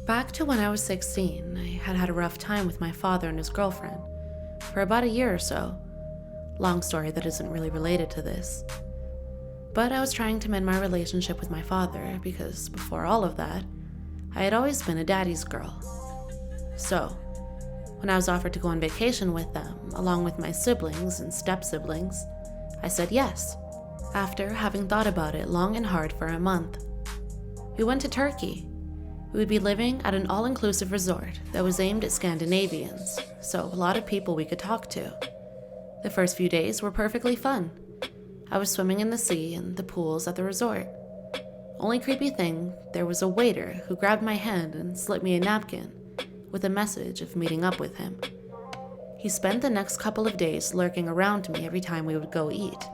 Back to when I was 16, I had had a rough time with my father and his girlfriend for about a year or so. Long story that isn't really related to this. But I was trying to mend my relationship with my father because before all of that, I had always been a daddy's girl. So, when I was offered to go on vacation with them, along with my siblings and step-siblings, I said yes, after having thought about it long and hard for a month. We went to Turkey. We would be living at an all-inclusive resort that was aimed at Scandinavians, so a lot of people we could talk to. The first few days were perfectly fun. I was swimming in the sea and the pools at the resort. Only creepy thing, there was a waiter who grabbed my hand and slipped me a napkin with a message of meeting up with him. He spent the next couple of days lurking around me every time we would go eat,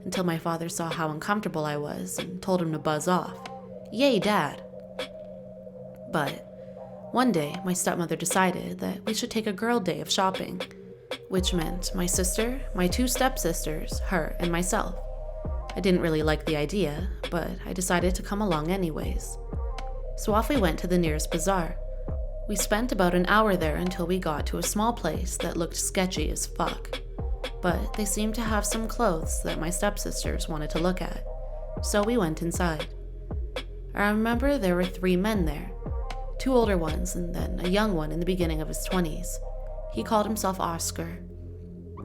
until my father saw how uncomfortable I was and told him to buzz off. Yay, Dad! But one day, my stepmother decided that we should take a girl day of shopping, which meant my sister, my two stepsisters, her, and myself. I didn't really like the idea, but I decided to come along anyways. So off we went to the nearest bazaar. We spent about an hour there until we got to a small place that looked sketchy as fuck, but they seemed to have some clothes that my stepsisters wanted to look at, so we went inside. I remember there were 3 men there, 2 older ones and then a young one in the beginning of his 20s. He called himself Oscar.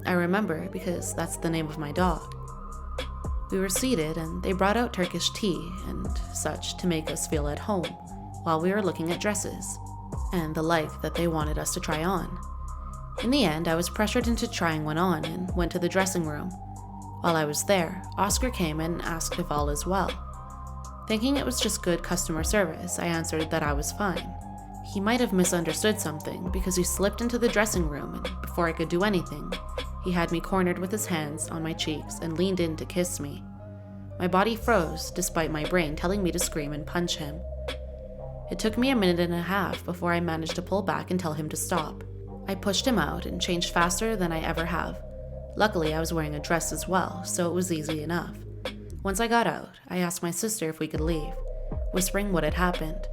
I remember because that's the name of my dog. We were seated and they brought out Turkish tea and such to make us feel at home while we were looking at dresses and the like that they wanted us to try on. In the end, I was pressured into trying one on and went to the dressing room. While I was there, Oscar came and asked if all is well. Thinking it was just good customer service, I answered that I was fine. He might have misunderstood something because he slipped into the dressing room and before I could do anything, he had me cornered with his hands on my cheeks and leaned in to kiss me. My body froze despite my brain telling me to scream and punch him. It took me a minute and a half before I managed to pull back and tell him to stop. I pushed him out and changed faster than I ever have. Luckily, I was wearing a dress as well, so it was easy enough. Once I got out, I asked my sister if we could leave, whispering what had happened.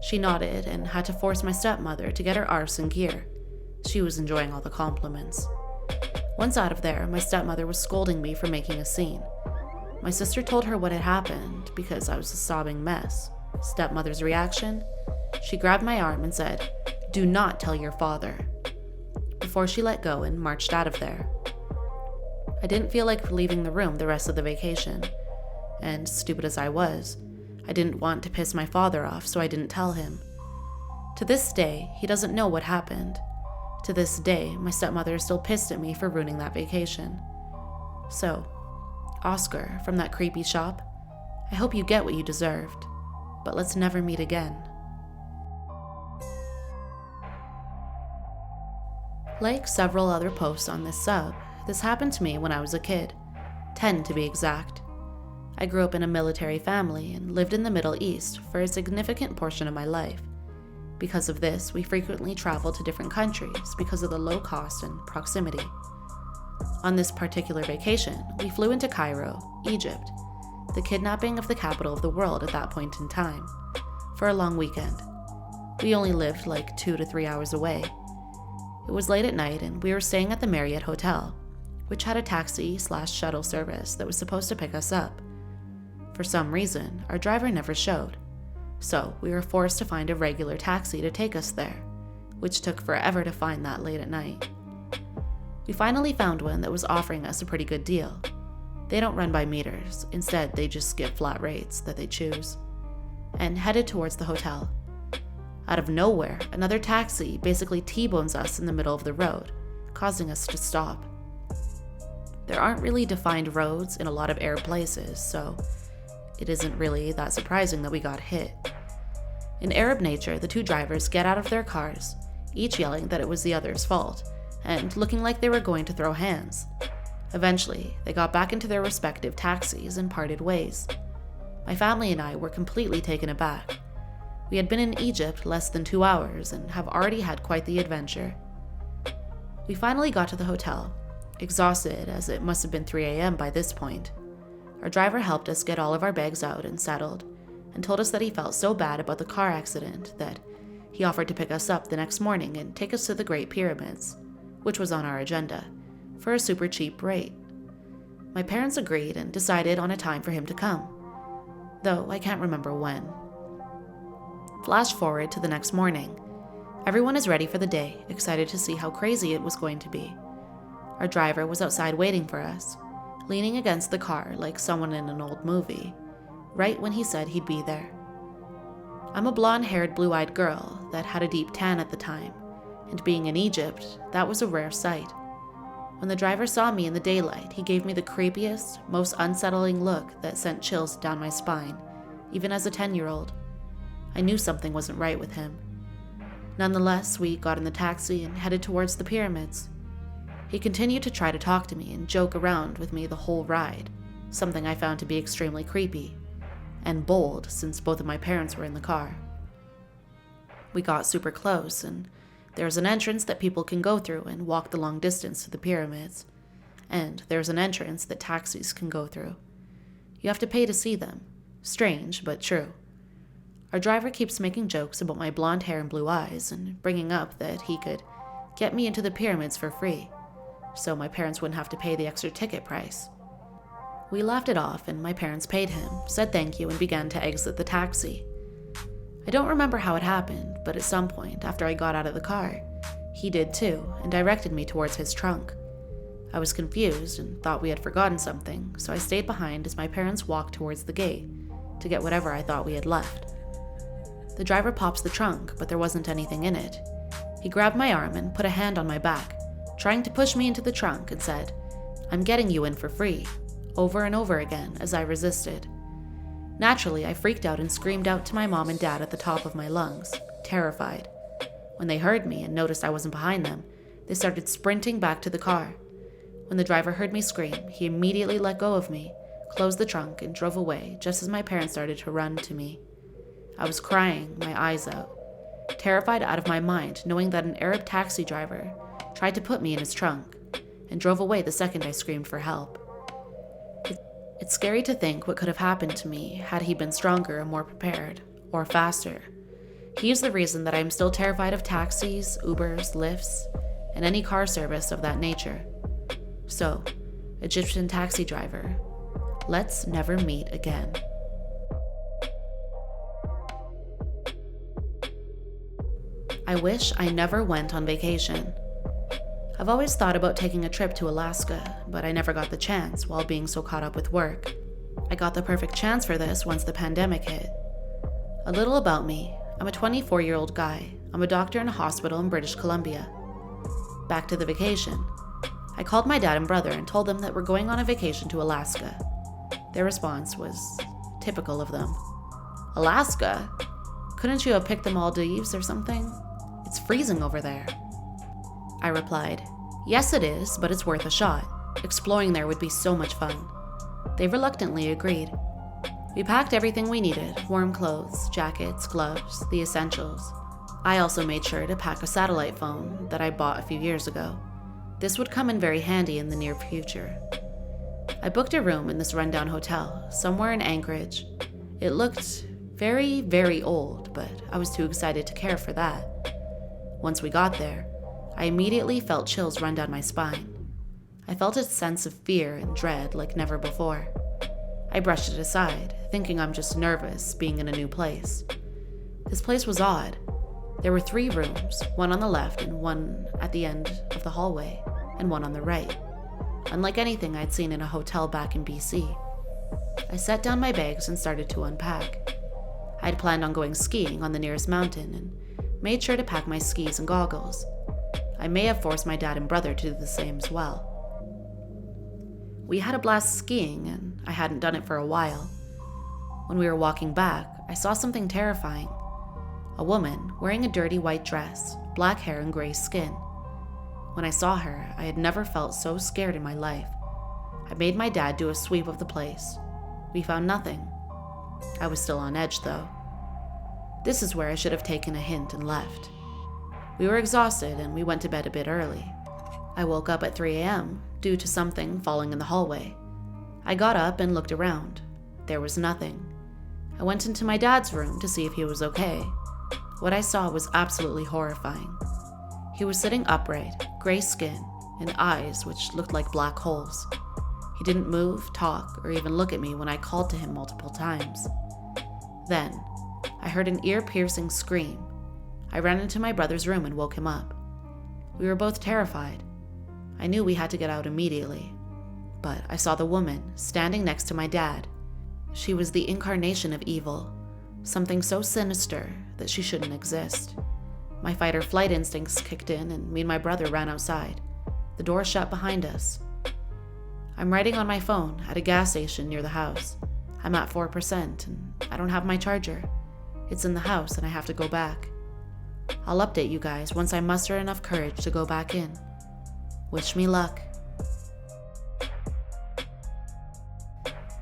She nodded and had to force my stepmother to get her arse in gear. She was enjoying all the compliments. Once out of there, my stepmother was scolding me for making a scene. My sister told her what had happened because I was a sobbing mess. Stepmother's reaction? She grabbed my arm and said, "Do not tell your father," before she let go and marched out of there. I didn't feel like leaving the room the rest of the vacation, and stupid as I was, I didn't want to piss my father off, so I didn't tell him. To this day, he doesn't know what happened. To this day, my stepmother is still pissed at me for ruining that vacation. So, Oscar, from that creepy shop, I hope you get what you deserved, but let's never meet again. Like several other posts on this sub, this happened to me when I was a kid, 10 to be exact. I grew up in a military family and lived in the Middle East for a significant portion of my life. Because of this, we frequently traveled to different countries because of the low cost and proximity. On this particular vacation, we flew into Cairo, Egypt, the kidnapping of the capital of the world at that point in time, for a long weekend. We only lived like 2 to 3 hours away. It was late at night and we were staying at the Marriott Hotel, which had a taxi/shuttle service that was supposed to pick us up. For some reason, our driver never showed, so we were forced to find a regular taxi to take us there, which took forever to find that late at night. We finally found one that was offering us a pretty good deal. They don't run by meters, instead they just give flat rates that they choose, and headed towards the hotel. Out of nowhere, another taxi basically T-bones us in the middle of the road, causing us to stop. There aren't really defined roads in a lot of Arab places, so it isn't really that surprising that we got hit. In Arab nature, the 2 drivers get out of their cars, each yelling that it was the other's fault, and looking like they were going to throw hands. Eventually, they got back into their respective taxis and parted ways. My family and I were completely taken aback. We had been in Egypt less than 2 hours and have already had quite the adventure. We finally got to the hotel, exhausted as it must have been 3 a.m. by this point. Our driver helped us get all of our bags out and settled, and told us that he felt so bad about the car accident that He offered to pick us up the next morning and take us to the Great Pyramids, which was on our agenda, for a super cheap rate. My parents agreed and decided on a time for him to come, though I can't remember when. Flash forward to the next morning. Everyone is ready for the day, excited to see how crazy it was going to be. Our driver was outside waiting for us, leaning against the car like someone in an old movie, right when he said he'd be there. I'm a blonde-haired, blue-eyed girl that had a deep tan at the time, and being in Egypt, that was a rare sight. When the driver saw me in the daylight, he gave me the creepiest, most unsettling look that sent chills down my spine, even as a 10-year-old. I knew something wasn't right with him. Nonetheless, we got in the taxi and headed towards the pyramids. He continued to try to talk to me and joke around with me the whole ride, something I found to be extremely creepy, and bold since both of my parents were in the car. We got super close, and there's an entrance that people can go through and walk the long distance to the pyramids, and there's an entrance that taxis can go through. You have to pay to see them. Strange, but true. Our driver keeps making jokes about my blonde hair and blue eyes, and bringing up that he could get me into the pyramids for free, so my parents wouldn't have to pay the extra ticket price. We laughed it off, and my parents paid him, said thank you, and began to exit the taxi. I don't remember how it happened, but at some point, after I got out of the car, he did too, and directed me towards his trunk. I was confused and thought we had forgotten something, so I stayed behind as my parents walked towards the gate to get whatever I thought we had left. The driver pops the trunk, but there wasn't anything in it. He grabbed my arm and put a hand on my back, trying to push me into the trunk, and said, "I'm getting you in for free," over and over again as I resisted. Naturally, I freaked out and screamed out to my mom and dad at the top of my lungs, terrified. When they heard me and noticed I wasn't behind them, they started sprinting back to the car. When the driver heard me scream, he immediately let go of me, closed the trunk, and drove away just as my parents started to run to me. I was crying, my eyes out, terrified out of my mind, knowing that an Arab taxi driver tried to put me in his trunk and drove away the second I screamed for help. It's scary to think what could have happened to me had he been stronger and more prepared, or faster. He is the reason that I am still terrified of taxis, Ubers, Lyfts, and any car service of that nature. So, Egyptian taxi driver, let's never meet again. I wish I never went on vacation. I've always thought about taking a trip to Alaska, but I never got the chance while being so caught up with work. I got the perfect chance for this once the pandemic hit. A little about me. I'm a 24-year-old guy. I'm a doctor in a hospital in British Columbia. Back to the vacation. I called my dad and brother and told them that we're going on a vacation to Alaska. Their response was typical of them. Alaska? Couldn't you have picked the Maldives or something? It's freezing over there. I replied, yes it is, but it's worth a shot. Exploring there would be so much fun. They reluctantly agreed. We packed everything we needed, warm clothes, jackets, gloves, the essentials. I also made sure to pack a satellite phone that I bought a few years ago. This would come in very handy in the near future. I booked a room in this rundown hotel, somewhere in Anchorage. It looked very, very old, but I was too excited to care for that. Once we got there, I immediately felt chills run down my spine. I felt a sense of fear and dread like never before. I brushed it aside, thinking I'm just nervous being in a new place. This place was odd. There were 3 rooms, one on the left and one at the end of the hallway, and one on the right. Unlike anything I'd seen in a hotel back in BC. I set down my bags and started to unpack. I'd planned on going skiing on the nearest mountain and made sure to pack my skis and goggles. I may have forced my dad and brother to do the same as well. We had a blast skiing, and I hadn't done it for a while. When we were walking back, I saw something terrifying. A woman wearing a dirty white dress, black hair and gray skin. When I saw her, I had never felt so scared in my life. I made my dad do a sweep of the place. We found nothing. I was still on edge, though. This is where I should have taken a hint and left. We were exhausted and we went to bed a bit early. I woke up at 3 a.m. due to something falling in the hallway. I got up and looked around. There was nothing. I went into my dad's room to see if he was okay. What I saw was absolutely horrifying. He was sitting upright, gray skin, and eyes which looked like black holes. He didn't move, talk, or even look at me when I called to him multiple times. Then, I heard an ear-piercing scream. I ran into my brother's room and woke him up. We were both terrified. I knew we had to get out immediately, but I saw the woman standing next to my dad. She was the incarnation of evil, something so sinister that she shouldn't exist. My fight or flight instincts kicked in and me and my brother ran outside. The door shut behind us. I'm writing on my phone at a gas station near the house. I'm at 4% and I don't have my charger. It's in the house and I have to go back. I'll update you guys once I muster enough courage to go back in. Wish me luck.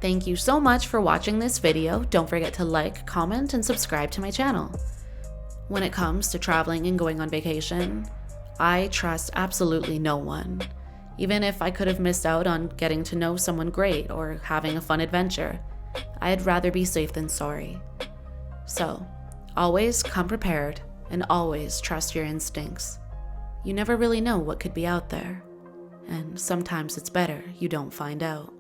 Thank you so much for watching this video. Don't forget to like, comment, and subscribe to my channel. When it comes to traveling and going on vacation, I trust absolutely no one. Even if I could have missed out on getting to know someone great or having a fun adventure, I'd rather be safe than sorry. So, always come prepared and always trust your instincts. You never really know what could be out there, and sometimes it's better you don't find out.